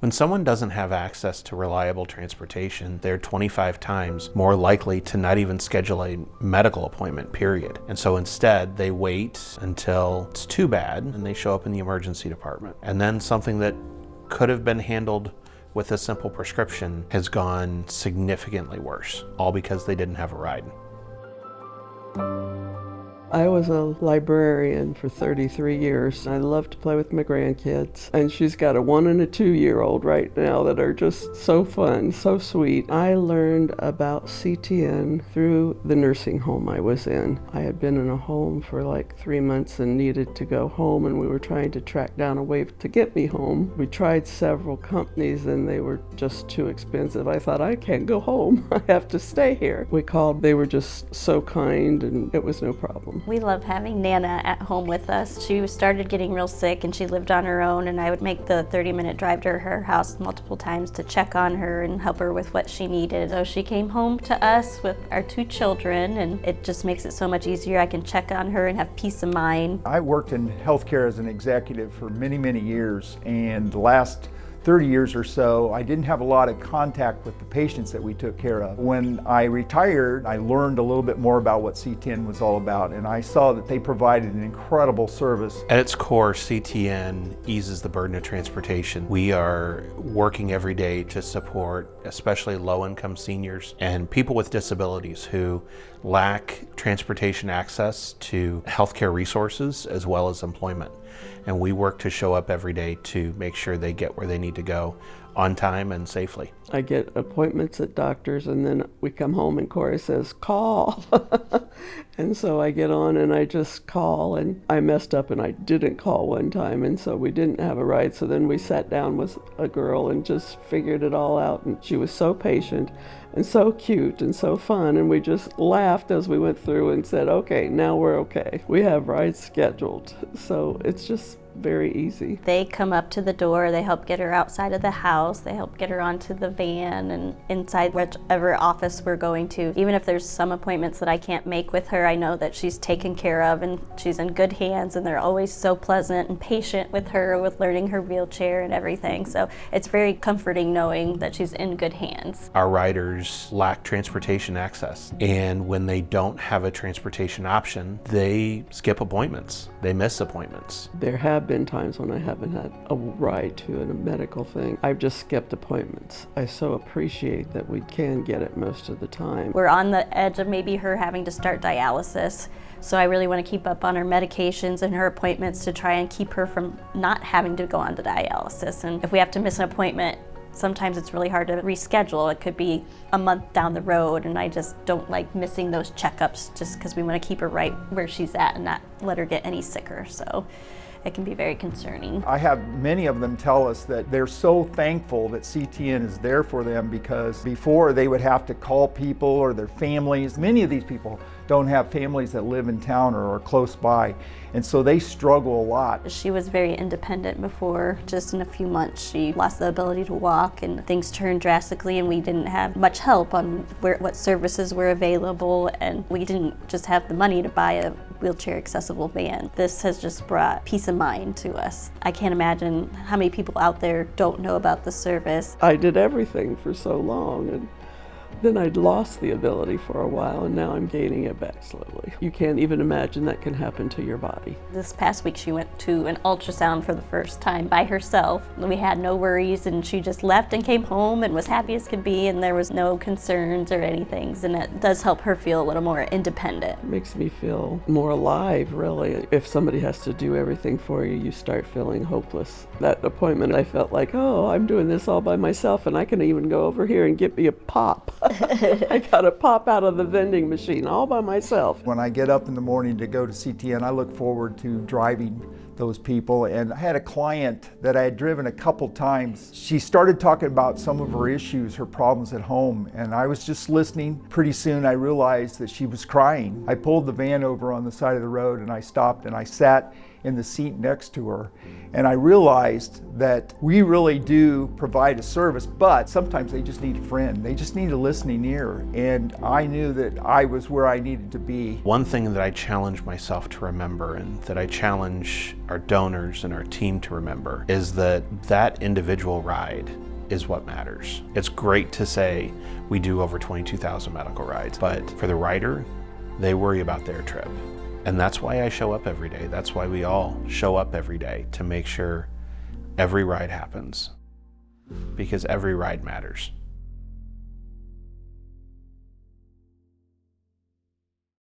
When someone doesn't have access to reliable transportation, they're 25 times more likely to not even schedule a medical appointment, period. And so instead, they wait until it's too bad and they show up in the emergency department. And then something that could have been handled with a simple prescription has gone significantly worse, all because they didn't have a ride. I was a librarian for 33 years. I love to play with my grandkids. And she's got a 1 and a 2-year-old right now that are just so fun, so sweet. I learned about CTN through the nursing home I was in. I had been in a home for like 3 months and needed to go home, and we were trying to track down a way to get me home. We tried several companies and they were just too expensive. I thought, I can't go home. I have to stay here. We called. They were just so kind and it was no problem. We love having Nana at home with us. She started getting real sick and she lived on her own, and I would make the 30-minute drive to her house multiple times to check on her and help her with what she needed. So she came home to us with our 2 children, and it just makes it so much easier. I can check on her and have peace of mind. I worked in healthcare as an executive for many, many years, and the last 30 years or so, I didn't have a lot of contact with the patients that we took care of. When I retired, I learned a little bit more about what CTN was all about, and I saw that they provided an incredible service. At its core, CTN eases the burden of transportation. We are working every day to support especially low-income seniors and people with disabilities who lack transportation access to healthcare resources as well as employment. And we work to show up every day to make sure they get where they need to go on time and safely. I get appointments at doctors, and then we come home and Corrie says, call. And so I get on and I just call, and I messed up and I didn't call one time, and so we didn't have a ride. So then we sat down with a girl and just figured it all out, and she was so patient and so cute and so fun, and we just laughed as we went through and said, okay, now we're okay. We have rides scheduled. So it's just very easy. They come up to the door, they help get her outside of the house, they help get her onto the van and inside whichever office we're going to. Even if there's some appointments that I can't make with her, I know that she's taken care of and she's in good hands, and they're always so pleasant and patient with her with learning her wheelchair and everything. So it's very comforting knowing that she's in good hands. Our riders lack transportation access, and when they don't have a transportation option, they skip appointments, they miss appointments. There have been times when I haven't had a ride to a medical thing. I've just skipped appointments. I so appreciate that we can get it most of the time. We're on the edge of maybe her having to start dialysis, so I really want to keep up on her medications and her appointments to try and keep her from not having to go on to dialysis. And if we have to miss an appointment, sometimes it's really hard to reschedule. It could be a month down the road, and I just don't like missing those checkups just because we want to keep her right where she's at and not let her get any sicker. So it can be very concerning. I have many of them tell us that they're so thankful that CTN is there for them, because before they would have to call people or their families. Many of these people don't have families that live in town or are close by, and so they struggle a lot. She was very independent before. Just in a few months she lost the ability to walk, and things turned drastically, and we didn't have much help on what services were available, and we didn't just have the money to buy a wheelchair accessible van. This has just brought peace of mind to us. I can't imagine how many people out there don't know about the service. I did everything for so long, and then I'd lost the ability for a while, and now I'm gaining it back slowly. You can't even imagine that can happen to your body. This past week she went to an ultrasound for the first time by herself. We had no worries, and she just left and came home and was happy as could be, and there was no concerns or anything, and it does help her feel a little more independent. It makes me feel more alive, really. If somebody has to do everything for you, you start feeling hopeless. That appointment, I felt like, oh, I'm doing this all by myself, and I can even go over here and get me a pop. I got a pop out of the vending machine all by myself. When I get up in the morning to go to CTN, I look forward to driving those people. And I had a client that I had driven a couple times. She started talking about some of her issues, her problems at home, and I was just listening. Pretty soon I realized that she was crying. I pulled the van over on the side of the road, and I stopped and I sat in the seat next to her. And I realized that we really do provide a service, but sometimes they just need a friend. They just need a listening ear. And I knew that I was where I needed to be. One thing that I challenge myself to remember, and that I challenge our donors and our team to remember, is that that individual ride is what matters. It's great to say we do over 22,000 medical rides, but for the rider, they worry about their trip. And that's why I show up every day. That's why we all show up every day, to make sure every ride happens, because every ride matters.